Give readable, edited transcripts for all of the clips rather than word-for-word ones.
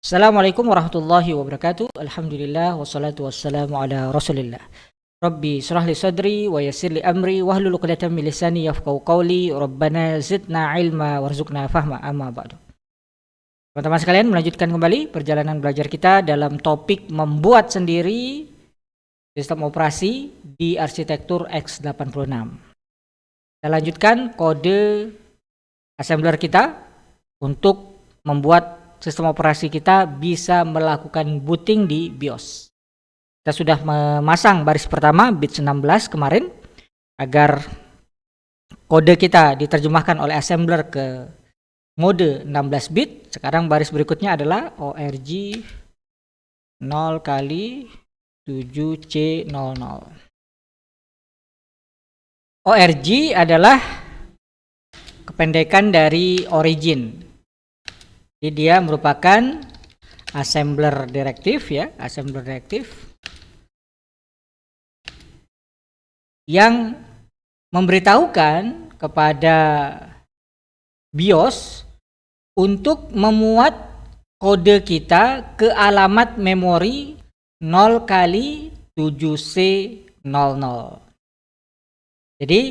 Assalamualaikum warahmatullahi wabarakatuh. Alhamdulillah wassalatu wassalamu ala Rasulillah. Rabbi shrah li sadri wa yassir li amri wahlul 'uqdatam min lisani yafqahu qawli. Rabbana zidna ilma warzuqna fahma. Amma ba'du. Teman-teman sekalian, melanjutkan kembali perjalanan belajar kita dalam topik membuat sendiri sistem operasi di arsitektur x86. Kita lanjutkan kode assembler kita untuk membuat sistem operasi kita bisa melakukan booting di BIOS. Kita sudah memasang baris pertama bit 16 kemarin agar kode kita diterjemahkan oleh assembler ke mode 16 bit. Sekarang baris berikutnya adalah ORG 0 kali 7C00. ORG adalah kependekan dari origin. Jadi dia merupakan assembler directive assembler directive yang memberitahukan kepada BIOS untuk memuat kode kita ke alamat memori 0 kali 7C00. Jadi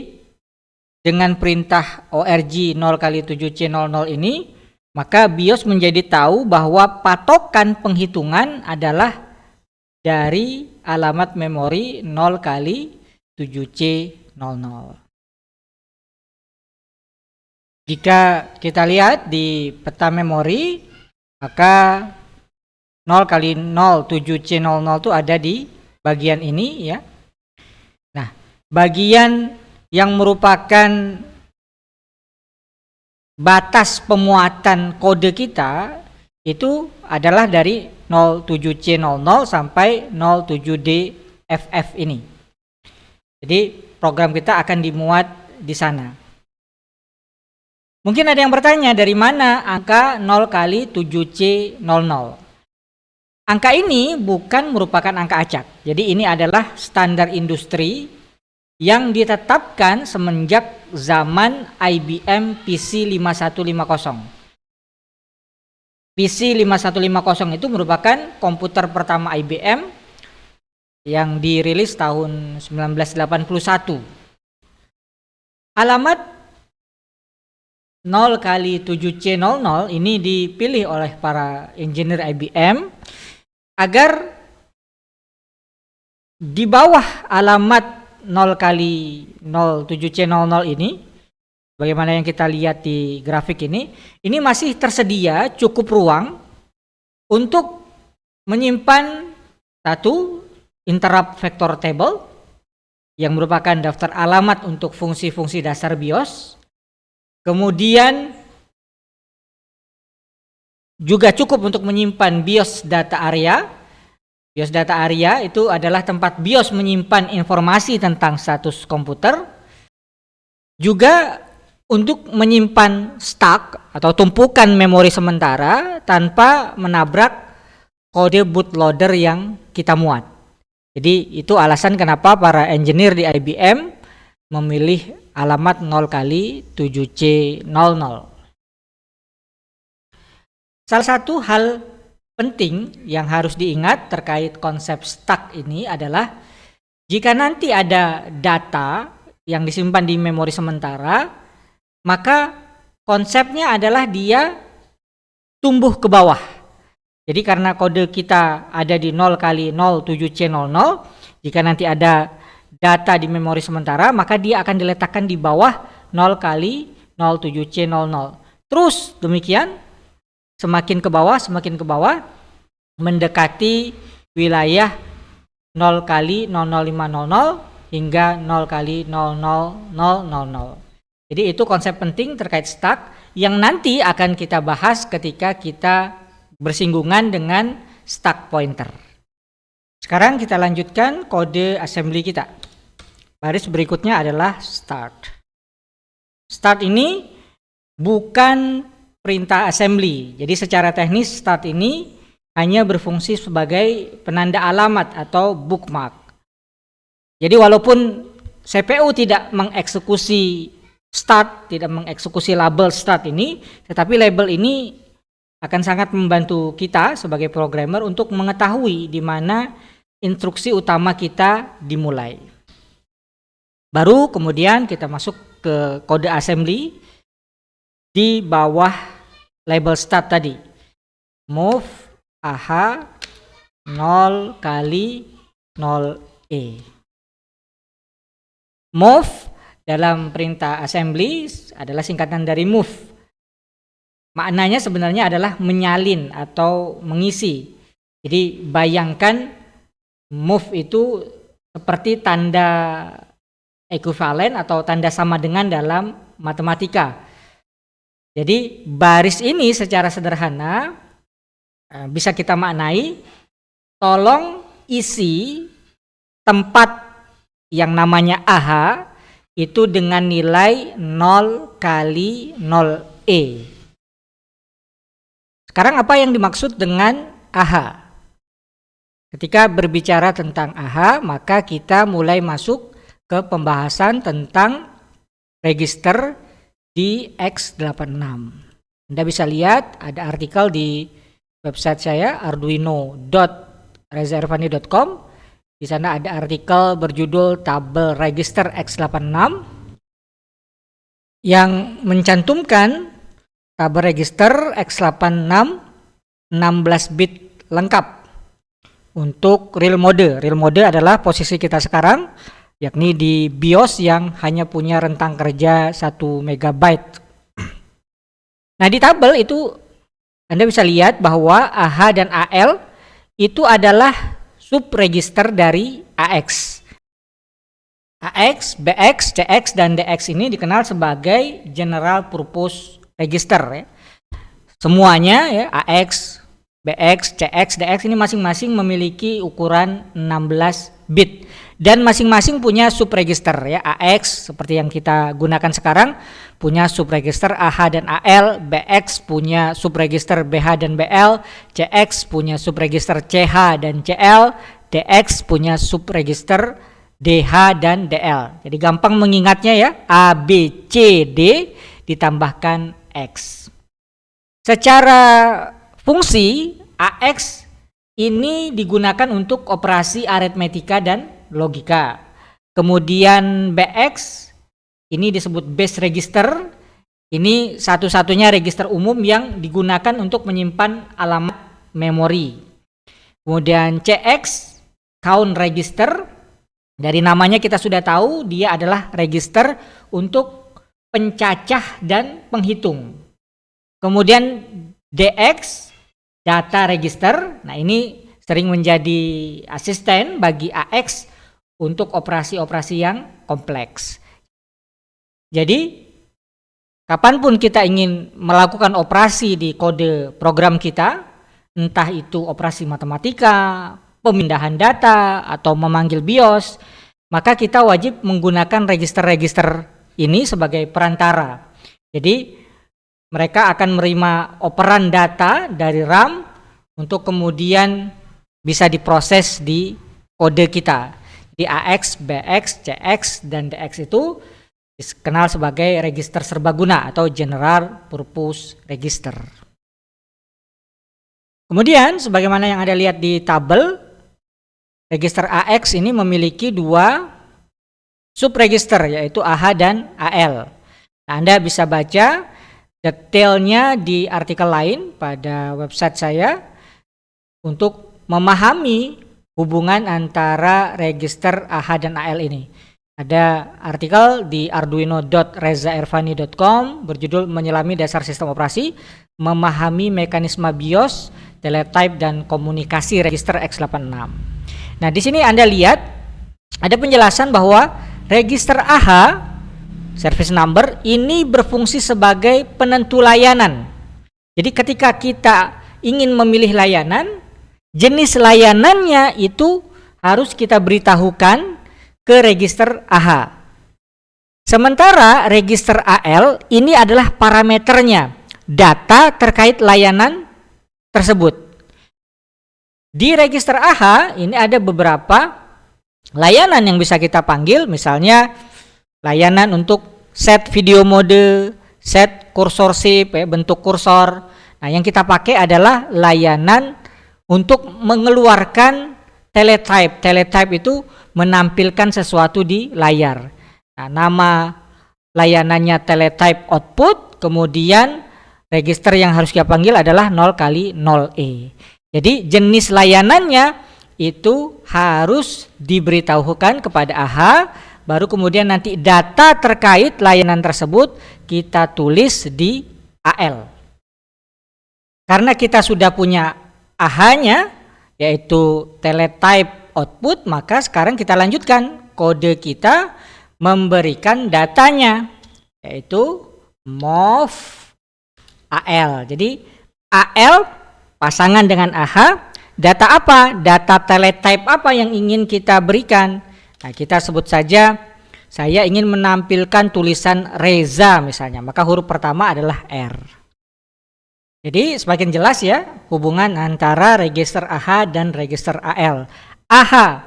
dengan perintah ORG 0 kali 7C00 ini, maka BIOS menjadi tahu bahwa patokan penghitungan adalah dari alamat memori 0 kali 7C00. Jika kita lihat di peta memori, maka 0 kali 0 7C00 itu ada di bagian ini ya. Nah, bagian yang merupakan batas pemuatan kode kita itu adalah dari 07C00 sampai 07DFF ini. Jadi program kita akan dimuat di sana. Mungkin ada yang bertanya, dari mana angka 0 kali 7C00? Angka ini bukan merupakan angka acak. Jadi ini adalah standar industri yang ditetapkan semenjak zaman IBM PC 5150. PC 5150 itu merupakan komputer pertama IBM yang dirilis tahun 1981. Alamat 0 kali 7C00 ini dipilih oleh para engineer IBM agar di bawah alamat 0 kali 07C00 ini, bagaimana yang kita lihat di grafik ini masih tersedia cukup ruang untuk menyimpan satu interrupt vector table yang merupakan daftar alamat untuk fungsi-fungsi dasar BIOS. Kemudian juga cukup untuk menyimpan BIOS data area. BIOS data area itu adalah tempat BIOS menyimpan informasi tentang status komputer. Juga untuk menyimpan stack atau tumpukan memori sementara tanpa menabrak kode bootloader yang kita muat. Jadi itu alasan kenapa para engineer di IBM memilih alamat 0 kali 7C00. Salah satu hal penting yang harus diingat terkait konsep stack ini adalah jika nanti ada data yang disimpan di memori sementara, maka konsepnya adalah dia tumbuh ke bawah. Jadi karena kode kita ada di 0 kali 0 7C00, jika nanti ada data di memori sementara, maka dia akan diletakkan di bawah 0 kali 0 7C00. Terus demikian semakin ke bawah mendekati wilayah 0 kali 00500 hingga 0 kali 00000. Jadi itu konsep penting terkait stack yang nanti akan kita bahas ketika kita bersinggungan dengan stack pointer. Sekarang kita lanjutkan kode assembly kita. Baris berikutnya adalah start. Start ini bukan perintah assembly. Jadi secara teknis start ini hanya berfungsi sebagai penanda alamat atau bookmark. Jadi walaupun CPU tidak mengeksekusi start, tidak mengeksekusi label start ini, tetapi label ini akan sangat membantu kita sebagai programmer untuk mengetahui di mana instruksi utama kita dimulai. Baru kemudian kita masuk ke kode assembly di bawah label start tadi. Move AH 0 kali 0E. Move dalam perintah assembly adalah singkatan dari move. Maknanya sebenarnya adalah menyalin atau mengisi. Jadi bayangkan move itu seperti tanda ekuivalen atau tanda sama dengan dalam matematika. Jadi baris ini secara sederhana bisa kita maknai, tolong isi tempat yang namanya AH itu dengan nilai 0 kali 0E. Sekarang apa yang dimaksud dengan AH? Ketika berbicara tentang AH, maka kita mulai masuk ke pembahasan tentang register di x86. Anda bisa lihat ada artikel di website saya arduino.rezairvani.com. Di sana ada artikel berjudul tabel register x86 yang mencantumkan tabel register x86 16 bit lengkap untuk real mode. Real mode adalah posisi kita sekarang, yakni di BIOS yang hanya punya rentang kerja 1 MB. Nah, di tabel itu Anda bisa lihat bahwa AH dan AL itu adalah subregister dari AX. AX, BX, CX, dan DX ini dikenal sebagai general purpose register ya. Semuanya ya, AX, BX, CX, DX ini masing-masing memiliki ukuran 16 bit dan masing-masing punya subregister ya. AX seperti yang kita gunakan sekarang punya subregister AH dan AL, BX punya subregister BH dan BL, CX punya subregister CH dan CL, DX punya subregister DH dan DL. Jadi gampang mengingatnya ya, A, B, C, D ditambahkan X. Secara fungsi AX ini digunakan untuk operasi aritmetika dan logika. Kemudian BX ini disebut base register. Ini satu-satunya register umum yang digunakan untuk menyimpan alamat memori. Kemudian CX count register. Dari namanya kita sudah tahu dia adalah register untuk pencacah dan penghitung. Kemudian DX data register. Nah, ini sering menjadi asisten bagi AX untuk operasi-operasi yang kompleks. Jadi kapanpun kita ingin melakukan operasi di kode program kita, entah itu operasi matematika, pemindahan data, atau memanggil BIOS, maka kita wajib menggunakan register-register ini sebagai perantara. Jadi mereka akan menerima operan data dari RAM untuk kemudian bisa diproses di kode kita. Di AX, BX, CX, dan DX itu dikenal sebagai register serbaguna atau general purpose register. Kemudian sebagaimana yang Anda lihat di tabel, register AX ini memiliki dua subregister yaitu AH dan AL. Nah, Anda bisa baca detailnya di artikel lain pada website saya untuk memahami hubungan antara register AH dan AL ini. Ada artikel di arduino.rezairvani.com berjudul Menyelami Dasar Sistem Operasi, Memahami Mekanisme BIOS, Teletype dan Komunikasi Register x86. Nah, di sini Anda lihat ada penjelasan bahwa register AH service number ini berfungsi sebagai penentu layanan. Jadi ketika kita ingin memilih layanan, jenis layanannya itu harus kita beritahukan ke register AH. Sementara register AL ini adalah parameternya, data terkait layanan tersebut. Di register AH ini ada beberapa layanan yang bisa kita panggil, misalnya layanan untuk set video mode, set kursor shape, bentuk kursor. Nah, yang kita pakai adalah layanan untuk mengeluarkan teletype. Teletype itu menampilkan sesuatu di layar. Nah, nama layanannya teletype output, kemudian register yang harus kita panggil adalah 0 kali 0E. Jadi jenis layanannya itu harus diberitahukan kepada AHA, baru kemudian nanti data terkait layanan tersebut kita tulis di AL. Karena kita sudah punya AHA-nya, yaitu teletype output, maka sekarang kita lanjutkan kode kita memberikan datanya, yaitu mov AL. Jadi AL pasangan dengan AHA, data apa? Data teletype apa yang ingin kita berikan? Nah, kita sebut saja saya ingin menampilkan tulisan Reza misalnya, maka huruf pertama adalah R. Jadi semakin jelas ya hubungan antara register AHA dan register AL. AHA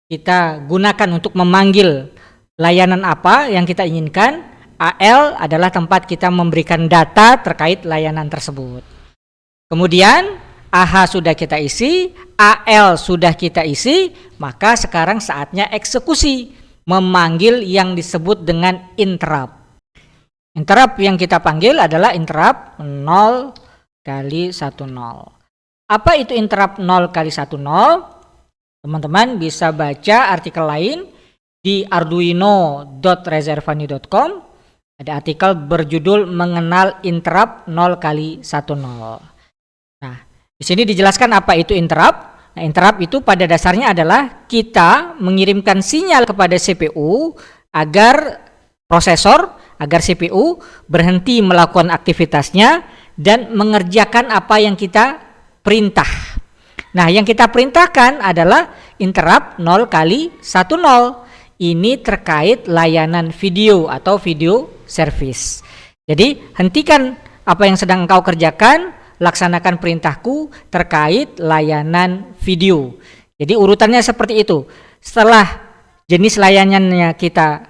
kita gunakan untuk memanggil layanan apa yang kita inginkan. AL adalah tempat kita memberikan data terkait layanan tersebut. Kemudian AHA sudah kita isi, AL sudah kita isi, maka sekarang saatnya eksekusi, memanggil yang disebut dengan interrupt. Interrupt yang kita panggil adalah interrupt 0 kali 10. Apa itu interrupt 0 kali 10? Teman-teman bisa baca artikel lain di arduino.reservani.com. Ada artikel berjudul mengenal interrupt 0 kali 10. Nah, di sini dijelaskan apa itu interrupt. Nah, interrupt itu pada dasarnya adalah kita mengirimkan sinyal kepada CPU agar CPU berhenti melakukan aktivitasnya dan mengerjakan apa yang kita perintah. Nah, yang kita perintahkan adalah interrupt 0 kali 10. Ini terkait layanan video atau video service. Jadi, hentikan apa yang sedang engkau kerjakan, laksanakan perintahku terkait layanan video. Jadi, urutannya seperti itu. Setelah jenis layanannya kita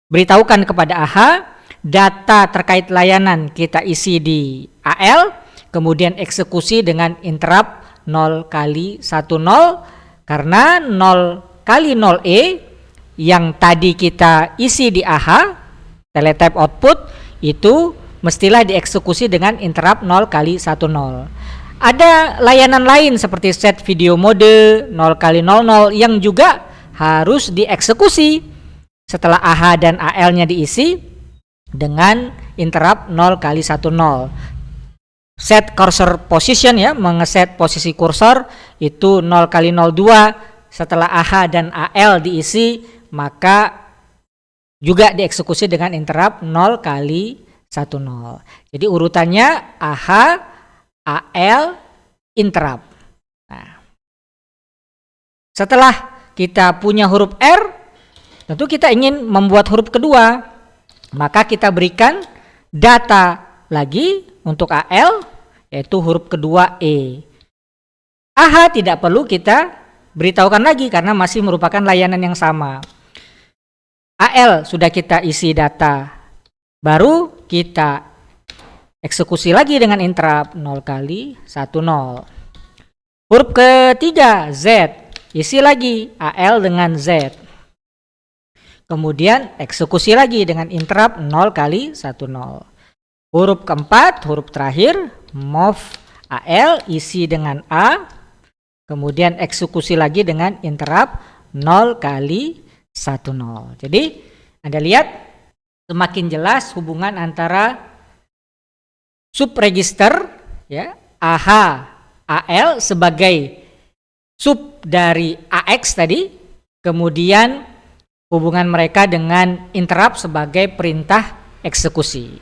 beritahukan kepada AHA, data terkait layanan kita isi di AL, kemudian eksekusi dengan interrupt 0 kali 10, karena 0 kali 0E yang tadi kita isi di AHA, teletype output, itu mestilah dieksekusi dengan interrupt 0 kali 10. Ada layanan lain seperti set video mode 0 kali 00 yang juga harus dieksekusi setelah AHA dan AL-nya diisi dengan interrupt 0 kali 10. Set cursor position ya, mengeset posisi kursor itu 0 kali 02. Setelah AHA dan AL diisi, maka juga dieksekusi dengan interrupt 0 kali 10. Jadi urutannya AHA, AL, interrupt. Nah, setelah kita punya huruf R, tentu kita ingin membuat huruf kedua. Maka kita berikan data lagi untuk AL, yaitu huruf kedua E. AHA tidak perlu kita beritahukan lagi karena masih merupakan layanan yang sama. AL sudah kita isi data, baru kita eksekusi lagi dengan interrupt 0 kali 10. Huruf ketiga Z, isi lagi AL dengan Z. Kemudian eksekusi lagi dengan interrupt 0 kali 10. Huruf keempat, huruf terakhir, mov AL, isi dengan A. Kemudian eksekusi lagi dengan interrupt 0 kali 10. Jadi Anda lihat semakin jelas hubungan antara subregister ya, AHA, AL sebagai sub dari AX tadi, kemudian hubungan mereka dengan interrupt sebagai perintah eksekusi.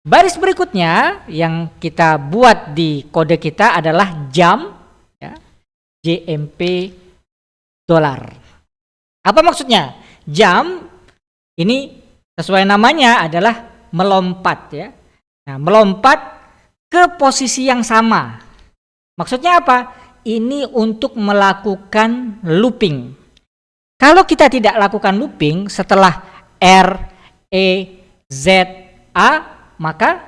Baris berikutnya yang kita buat di kode kita adalah jump ya, JMP $. Apa maksudnya? Jump ini sesuai namanya adalah melompat ya. Nah, melompat ke posisi yang sama. Maksudnya apa? Ini untuk melakukan looping. Kalau kita tidak lakukan looping setelah R, E, Z, A, maka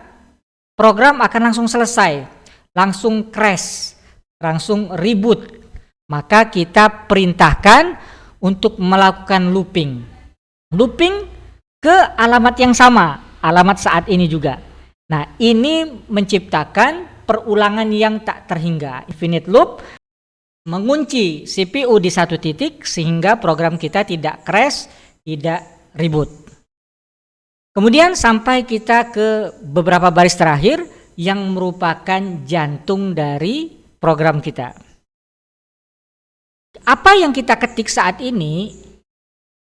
program akan langsung selesai, langsung crash, langsung reboot. Maka kita perintahkan untuk melakukan looping ke alamat yang sama, alamat saat ini juga. Nah, ini menciptakan perulangan yang tak terhingga, infinite loop, mengunci CPU di satu titik sehingga program kita tidak crash, tidak reboot. Kemudian sampai kita ke beberapa baris terakhir yang merupakan jantung dari program kita. Apa yang kita ketik saat ini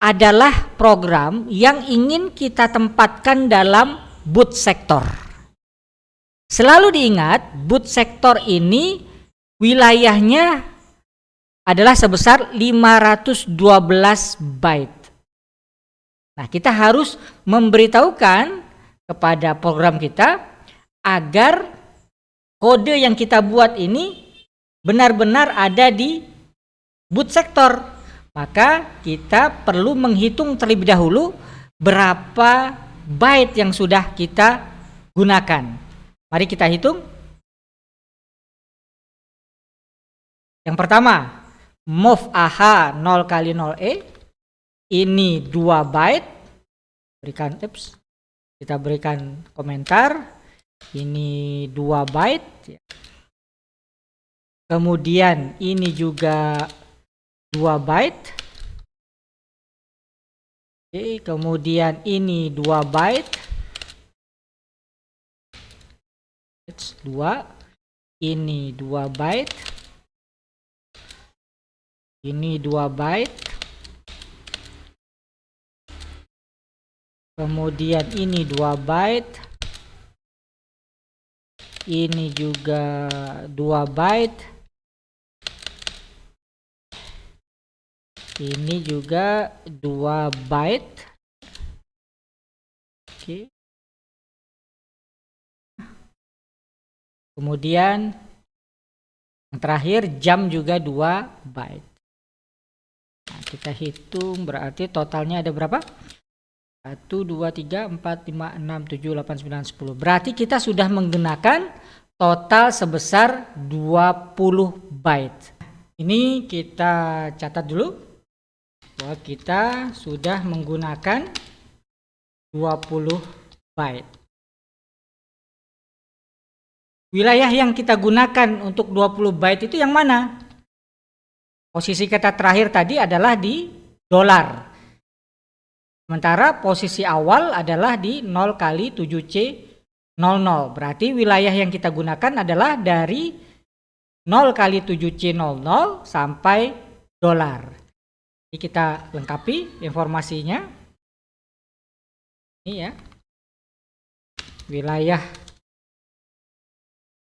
adalah program yang ingin kita tempatkan dalam boot sektor. Selalu diingat, boot sektor ini wilayahnya adalah sebesar 512 byte. Nah, kita harus memberitahukan kepada program kita agar kode yang kita buat ini benar-benar ada di boot sektor. Maka kita perlu menghitung terlebih dahulu berapa byte yang sudah kita gunakan. Mari kita hitung. Yang pertama, move AH 0 kali 0E. Ini 2 byte. Kita berikan komentar. Ini 2 byte. Kemudian ini juga 2 byte. Oke, kemudian ini 2 byte. 2, ini 2 byte, ini 2 byte, kemudian ini 2 byte, ini juga 2 byte, ini juga 2 byte. Oke. Kemudian yang terakhir jam juga 2 byte. Nah, kita hitung berarti totalnya ada berapa? 1, 2, 3, 4, 5, 6, 7, 8, 9, 10. Berarti kita sudah menggunakan total sebesar 20 byte. Ini kita catat dulu bahwa kita sudah menggunakan 20 byte. Wilayah yang kita gunakan untuk 20 byte itu yang mana? Posisi kata terakhir tadi adalah di dolar. Sementara posisi awal adalah di 0 kali 7C00. Berarti wilayah yang kita gunakan adalah dari 0 kali 7C00 sampai dolar. Jadi kita lengkapi informasinya. Ini ya. Wilayah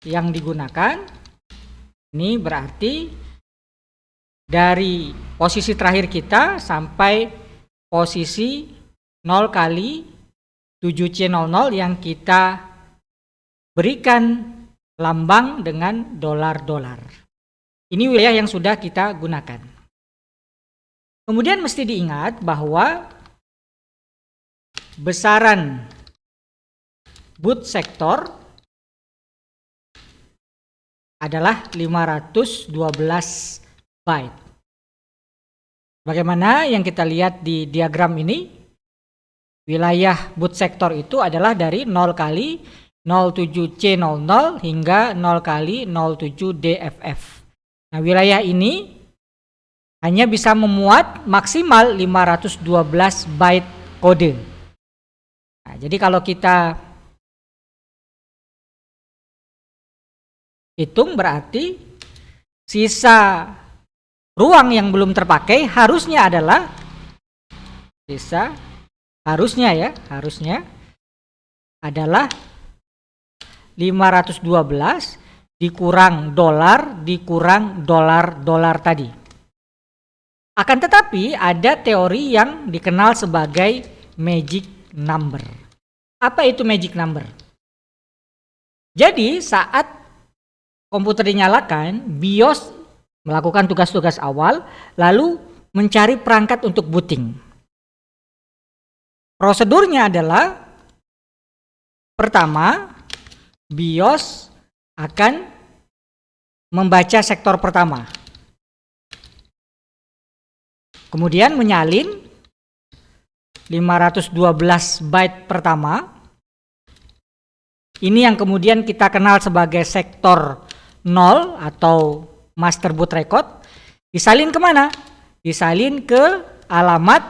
yang digunakan ini berarti dari posisi terakhir kita sampai posisi 0 kali 7C00 yang kita berikan lambang dengan dolar-dolar. Ini wilayah yang sudah kita gunakan. Kemudian mesti diingat bahwa besaran boot sektor adalah 512 byte. Bagaimana yang kita lihat di diagram ini? Wilayah boot sektor itu adalah dari 0 kali 07C00 hingga 0 kali 07DFF. Nah, wilayah ini hanya bisa memuat maksimal 512 byte kode. Nah, jadi kalau kita hitung berarti sisa ruang yang belum terpakai harusnya adalah harusnya adalah 512 dikurang dolar tadi. Akan tetapi ada teori yang dikenal sebagai magic number. Apa itu magic number? Jadi saat komputer dinyalakan, BIOS melakukan tugas-tugas awal, lalu mencari perangkat untuk booting. Prosedurnya adalah pertama, BIOS akan membaca sektor pertama. Kemudian menyalin 512 byte pertama. Ini yang kemudian kita kenal sebagai sektor 0 atau master boot record. Disalin kemana? Disalin ke alamat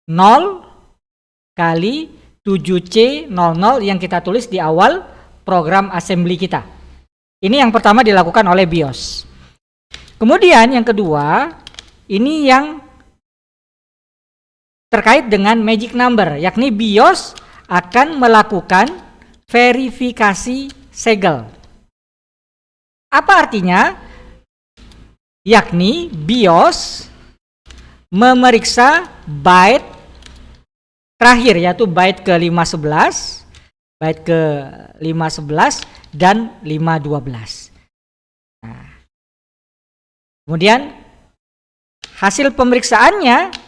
0 kali 7C00 yang kita tulis di awal program assembly kita. Ini yang pertama dilakukan oleh BIOS. Kemudian yang kedua, ini yang terkait dengan magic number, yakni BIOS akan melakukan verifikasi segel. Apa artinya? Yakni BIOS memeriksa byte terakhir, yaitu byte ke 511, byte ke 511 dan 512. Nah, kemudian hasil pemeriksaannya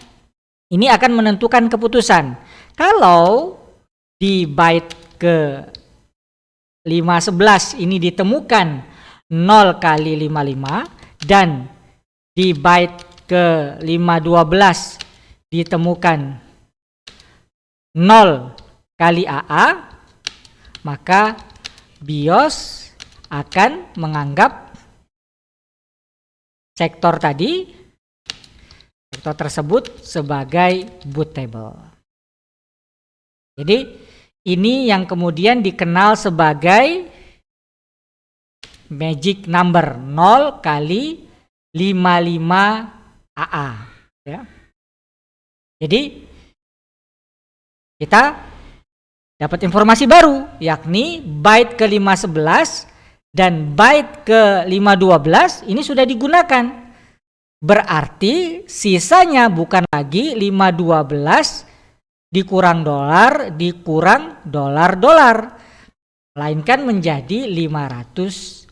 ini akan menentukan keputusan. Kalau di byte ke 511 ini ditemukan 0 kali 55 dan di byte ke 512 ditemukan 0 kali AA, maka BIOS akan menganggap sektor tersebut sebagai bootable. Jadi ini yang kemudian dikenal sebagai magic number 0 kali 55 AA. Ya. Jadi kita dapat informasi baru, yakni byte ke 511 dan byte ke 512 ini sudah digunakan. Berarti sisanya bukan lagi 512 dikurang dolar dikurang dolar, melainkan menjadi 510.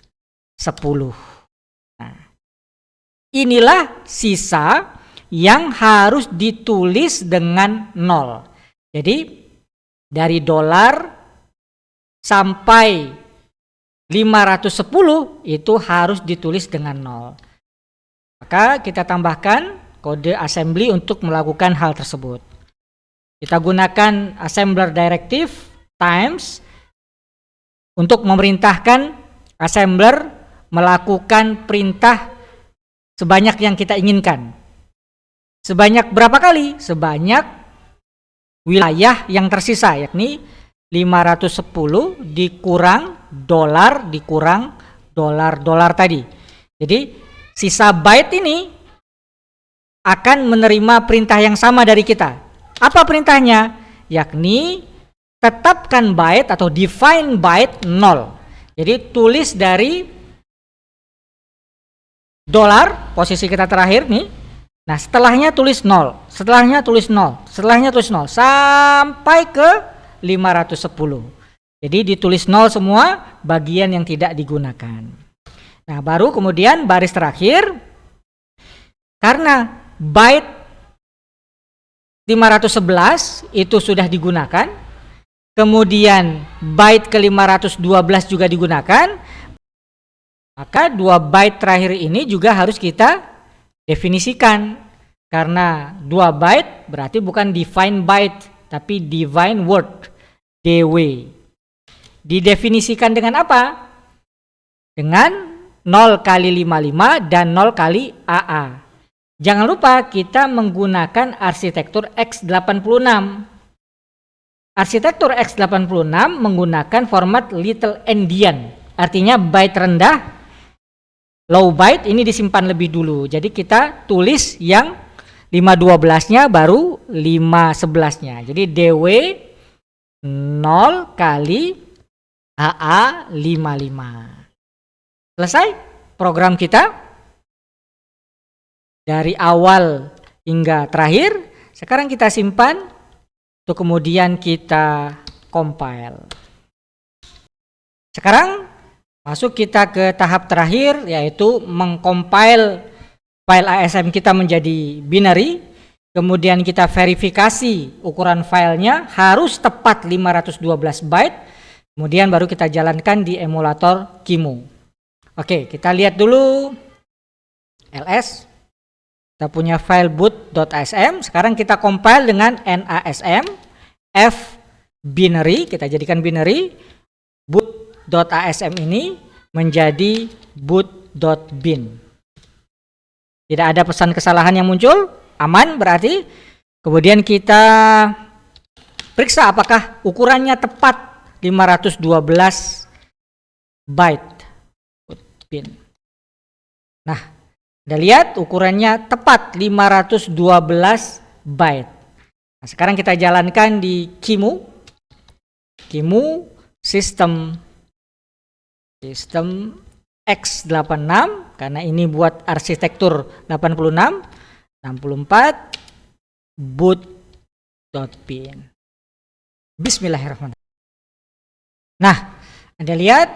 Nah, inilah sisa yang harus ditulis dengan 0. Jadi dari dolar sampai 510 itu harus ditulis dengan 0. Maka kita tambahkan kode assembly untuk melakukan hal tersebut. Kita gunakan assembler directive times untuk memerintahkan assembler melakukan perintah sebanyak yang kita inginkan. Sebanyak berapa kali? Sebanyak wilayah yang tersisa, yakni 510 dikurang dolar tadi. Jadi sisa byte ini akan menerima perintah yang sama dari kita. Apa perintahnya? Yakni tetapkan byte atau define byte 0. Jadi tulis dari dolar, posisi kita terakhir nih. Nah, setelahnya tulis 0, setelahnya tulis 0, setelahnya tulis 0 sampai ke 510. Jadi ditulis 0 semua bagian yang tidak digunakan. Nah, baru kemudian baris terakhir, karena byte 511 itu sudah digunakan, kemudian byte ke 512 juga digunakan, maka 2 byte terakhir ini juga harus kita definisikan. Karena 2 byte berarti bukan define byte, tapi define word, DW. Didefinisikan dengan apa? Dengan 0 kali 55 dan 0 kali AA. Jangan lupa kita menggunakan arsitektur x86. Arsitektur x86 menggunakan format little endian. Artinya byte rendah, low byte ini disimpan lebih dulu. Jadi kita tulis yang 512-nya baru 511-nya. Jadi DW 0 kali AA 55. Selesai program kita dari awal hingga terakhir. Sekarang kita simpan untuk kemudian kita compile. Sekarang masuk kita ke tahap terakhir, yaitu mengcompile file ASM kita menjadi binary. Kemudian kita verifikasi ukuran filenya harus tepat 512 byte. Kemudian baru kita jalankan di emulator QEMU. Oke, kita lihat dulu ls. Kita punya file boot.asm. Sekarang kita compile dengan NASM f binary, kita jadikan binary. Boot.asm ini menjadi boot.bin. Tidak ada pesan kesalahan yang muncul, aman berarti. Kemudian kita periksa apakah ukurannya tepat 512 byte bin. Nah, Anda lihat ukurannya tepat 512 byte. Nah, sekarang kita jalankan di QEMU. QEMU sistem x86 karena ini buat arsitektur 86 64 boot.bin. Bismillahirrahmanirrahim. Nah, Anda lihat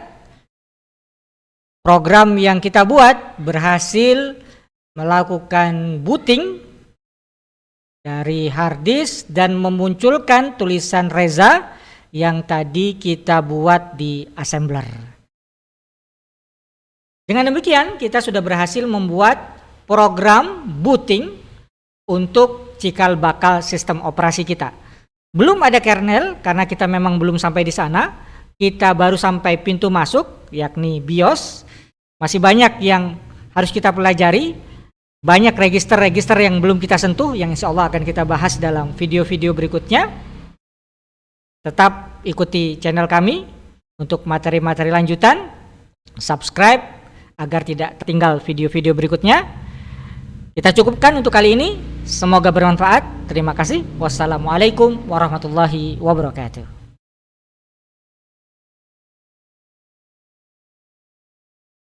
program yang kita buat berhasil melakukan booting dari hard disk dan memunculkan tulisan Reza yang tadi kita buat di assembler. Dengan demikian kita sudah berhasil membuat program booting untuk cikal bakal sistem operasi kita. Belum ada kernel karena kita memang belum sampai di sana. Kita baru sampai pintu masuk yakni BIOS. Masih banyak yang harus kita pelajari. Banyak register-register yang belum kita sentuh yang insya Allah akan kita bahas dalam video-video berikutnya. Tetap ikuti channel kami untuk materi-materi lanjutan. Subscribe agar tidak tertinggal video-video berikutnya. Kita cukupkan untuk kali ini. Semoga bermanfaat. Terima kasih. Wassalamualaikum warahmatullahi wabarakatuh.